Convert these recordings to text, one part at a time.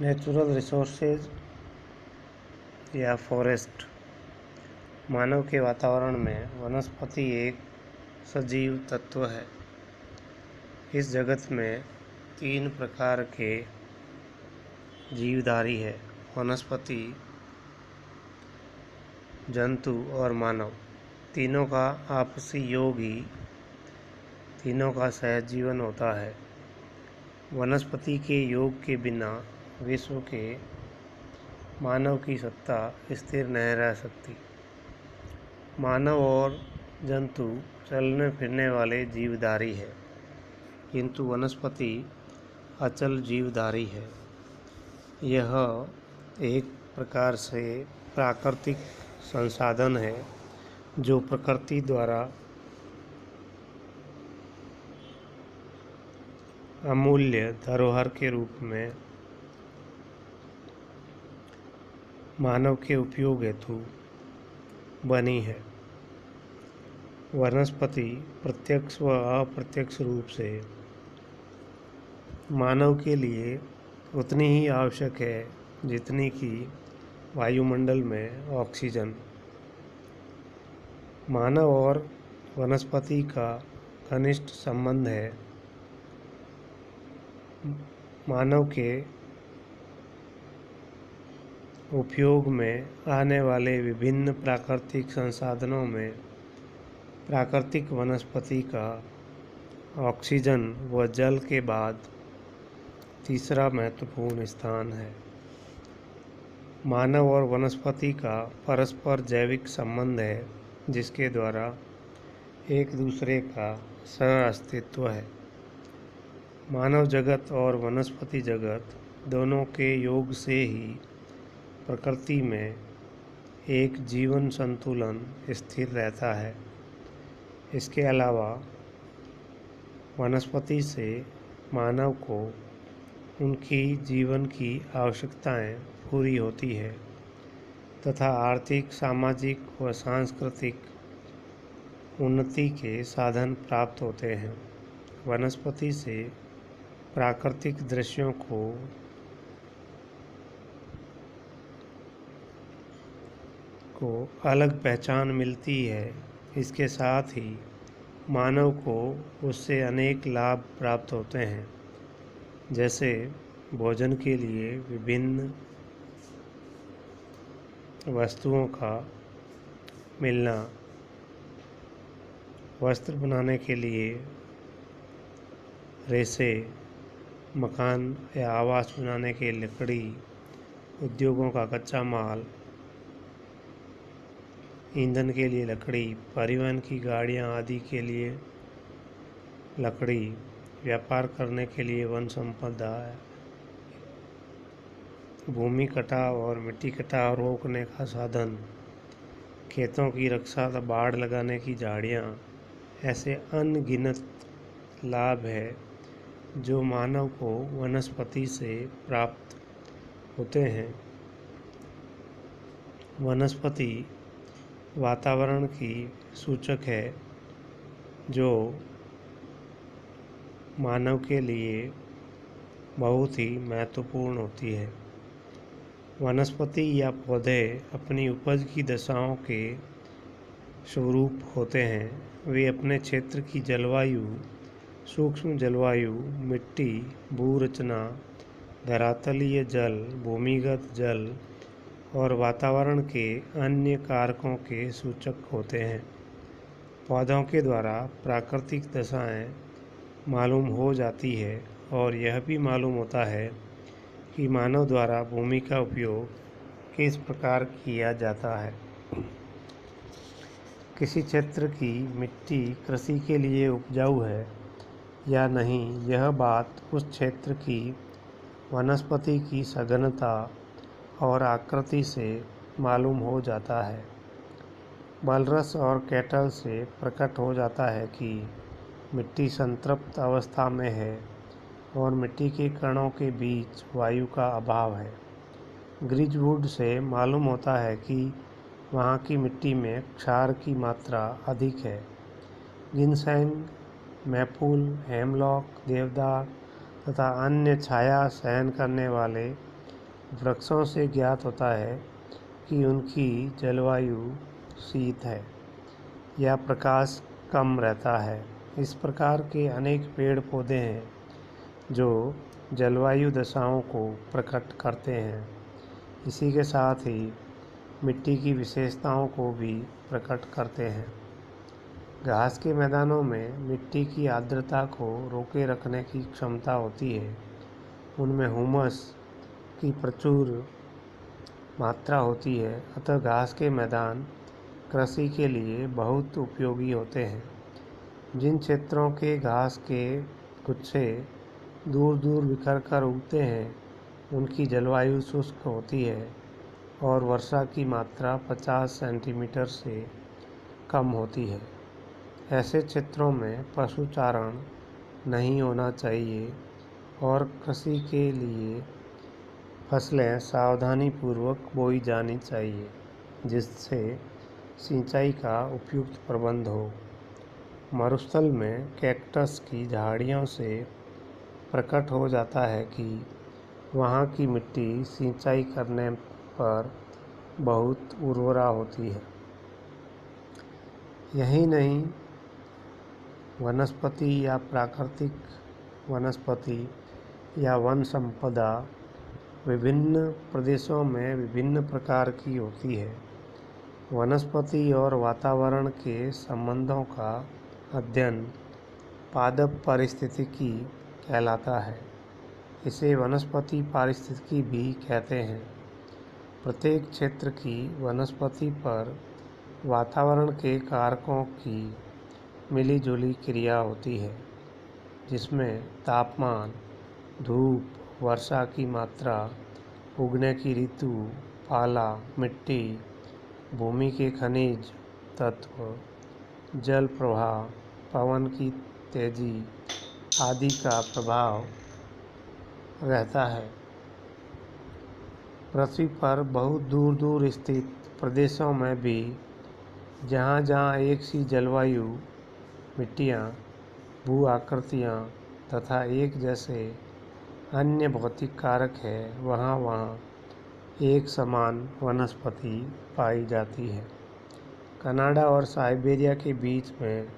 Natural resources या forest. मानव के वातावरण में वनस्पति एक सजीव तत्व है। इस जगत में 3 प्रकार के जीवधारी है: वनस्पति, जंतु और मानव। तीनों का आपसी योग ही तीनों का सहज जीवन होता है। वनस्पति के योग के बिना विश्व के मानव की सत्ता स्थिर नहीं रह सकती। मानव और जंतु चलने फिरने वाले जीवधारी है, किंतु वनस्पति अचल जीवधारी है। यह एक प्रकार से प्राकृतिक संसाधन है जो प्रकृति द्वारा अमूल्य धरोहर के रूप में मानव के उपयोग हेतु बनी है। वनस्पति प्रत्यक्ष व अप्रत्यक्ष रूप से मानव के लिए उतनी ही आवश्यक है जितनी कि वायुमंडल में ऑक्सीजन। मानव और वनस्पति का घनिष्ठ संबंध है। मानव के उपयोग में आने वाले विभिन्न प्राकृतिक संसाधनों में प्राकृतिक वनस्पति का ऑक्सीजन व जल के बाद तीसरा महत्वपूर्ण स्थान है। मानव और वनस्पति का परस्पर जैविक संबंध है, जिसके द्वारा एक दूसरे का सह अस्तित्व है। मानव जगत और वनस्पति जगत दोनों के योग से ही प्रकृति में एक जीवन संतुलन स्थिर रहता है। इसके अलावा वनस्पति से मानव को उनकी जीवन की आवश्यकताएं पूरी होती है तथा आर्थिक, सामाजिक व सांस्कृतिक उन्नति के साधन प्राप्त होते हैं। वनस्पति से प्राकृतिक दृश्यों को अलग पहचान मिलती है। इसके साथ ही मानव को उससे अनेक लाभ प्राप्त होते हैं, जैसे भोजन के लिए विभिन्न वस्तुओं का मिलना, वस्त्र बनाने के लिए रेशे, मकान या आवास बनाने के लिए लकड़ी, उद्योगों का कच्चा माल, ईंधन के लिए लकड़ी, परिवहन की गाड़ियां आदि के लिए लकड़ी, व्यापार करने के लिए वन संपदा, भूमि कटाव और मिट्टी कटाव रोकने का साधन, खेतों की रक्षा, बाड़ लगाने की झाड़ियाँ, ऐसे अनगिनत लाभ है जो मानव को वनस्पति से प्राप्त होते हैं। वनस्पति वातावरण की सूचक है जो मानव के लिए बहुत ही महत्वपूर्ण होती है। वनस्पति या पौधे अपनी उपज की दशाओं के स्वरूप होते हैं। वे अपने क्षेत्र की जलवायु, सूक्ष्म जलवायु, मिट्टी, भूरचना, धरातलीय जल, भूमिगत जल और वातावरण के अन्य कारकों के सूचक होते हैं। पौधों के द्वारा प्राकृतिक दशाएं मालूम हो जाती है और यह भी मालूम होता है कि मानव द्वारा भूमि का उपयोग किस प्रकार किया जाता है। किसी क्षेत्र की मिट्टी कृषि के लिए उपजाऊ है या नहीं, यह बात उस क्षेत्र की वनस्पति की सघनता और आकृति से मालूम हो जाता है। बलरस और कैटल से प्रकट हो जाता है कि मिट्टी संतृप्त अवस्था में है और मिट्टी के कणों के बीच वायु का अभाव है। ग्रिजवुड से मालूम होता है कि वहाँ की मिट्टी में क्षार की मात्रा अधिक है। जिनसेंग, मैपल, हेमलॉक, देवदार तथा अन्य छाया सहन करने वाले वृक्षों से ज्ञात होता है कि उनकी जलवायु शीत है या प्रकाश कम रहता है। इस प्रकार के अनेक पेड़ पौधे हैं जो जलवायु दशाओं को प्रकट करते हैं। इसी के साथ ही मिट्टी की विशेषताओं को भी प्रकट करते हैं। घास के मैदानों में मिट्टी की आर्द्रता को रोके रखने की क्षमता होती है। उनमें हुमस की प्रचुर मात्रा होती है, अतः घास के मैदान कृषि के लिए बहुत उपयोगी होते हैं। जिन क्षेत्रों के घास के गुच्छे दूर दूर बिखर कर उगते हैं, उनकी जलवायु शुष्क होती है और वर्षा की मात्रा 50 सेंटीमीटर से कम होती है। ऐसे क्षेत्रों में पशुचारण नहीं होना चाहिए और कृषि के लिए फसलें सावधानीपूर्वक बोई जानी चाहिए, जिससे सिंचाई का उपयुक्त प्रबंध हो। मरुस्थल में कैक्टस की झाड़ियों से प्रकट हो जाता है कि वहाँ की मिट्टी सिंचाई करने पर बहुत उर्वरा होती है। यही नहीं, वनस्पति या प्राकृतिक वनस्पति या वन संपदा विभिन्न प्रदेशों में विभिन्न प्रकार की होती है। वनस्पति और वातावरण के संबंधों का अध्ययन पादप पारिस्थितिकी कहलाता है। इसे वनस्पति पारिस्थितिकी भी कहते हैं। प्रत्येक क्षेत्र की वनस्पति पर वातावरण के कारकों की मिलीजुली क्रिया होती है, जिसमें तापमान, धूप, वर्षा की मात्रा, उगने की ऋतु, पाला, मिट्टी, भूमि के खनिज तत्व, जल प्रवाह, पवन की तेजी आदि का प्रभाव रहता है। पृथ्वी पर बहुत दूर दूर स्थित प्रदेशों में भी जहाँ जहाँ एक सी जलवायु, मिट्टियाँ, भू आकृतियाँ तथा एक जैसे अन्य भौतिक कारक है, वहाँ वहाँ एक समान वनस्पति पाई जाती है। कनाडा और साइबेरिया के बीच में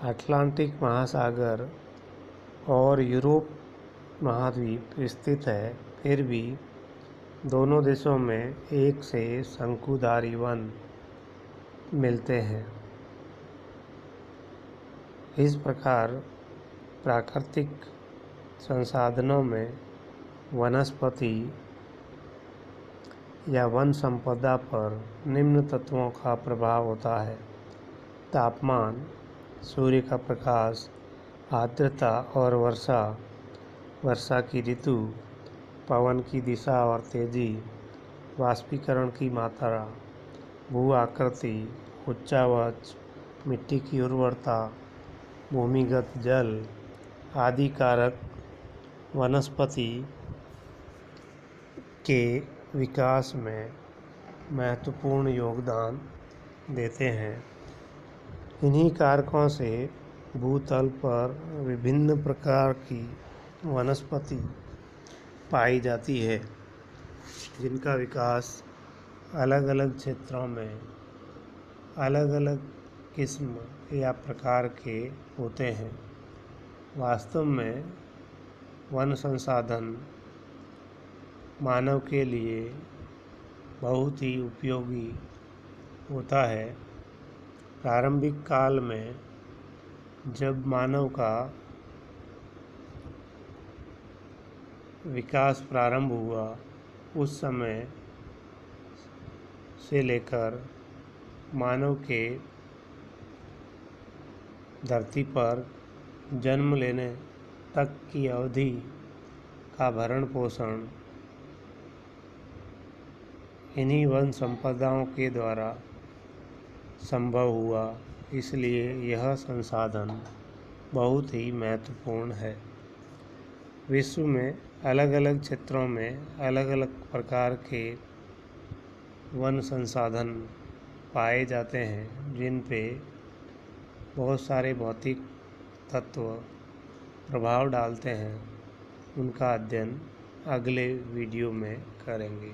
अटलांटिक महासागर और यूरोप महाद्वीप स्थित है, फिर भी दोनों देशों में एक से शंकुधारी वन मिलते हैं। इस प्रकार प्राकृतिक संसाधनों में वनस्पति या वन संपदा पर निम्न तत्वों का प्रभाव होता है: तापमान, सूर्य का प्रकाश, आर्द्रता और वर्षा, वर्षा की ऋतु, पवन की दिशा और तेजी, वाष्पीकरण की मात्रा, भू आकृति, उच्चावच, मिट्टी की उर्वरता, भूमिगत जल आदि कारक वनस्पति के विकास में महत्वपूर्ण योगदान देते हैं। इन्हीं कारकों से भूतल पर विभिन्न प्रकार की वनस्पति पाई जाती है, जिनका विकास अलग अलग क्षेत्रों में अलग अलग किस्म या प्रकार के होते हैं। वास्तव में वन संसाधन मानव के लिए बहुत ही उपयोगी होता है। प्रारंभिक काल में जब मानव का विकास प्रारंभ हुआ, उस समय से लेकर मानव के धरती पर जन्म लेने तक की अवधि का भरण पोषण इन्हीं वन संपदाओं के द्वारा संभव हुआ। इसलिए यह संसाधन बहुत ही महत्वपूर्ण है। विश्व में अलग अलग क्षेत्रों में अलग अलग प्रकार के वन संसाधन पाए जाते हैं, जिन पे बहुत सारे भौतिक तत्व प्रभाव डालते हैं। उनका अध्ययन अगले वीडियो में करेंगे।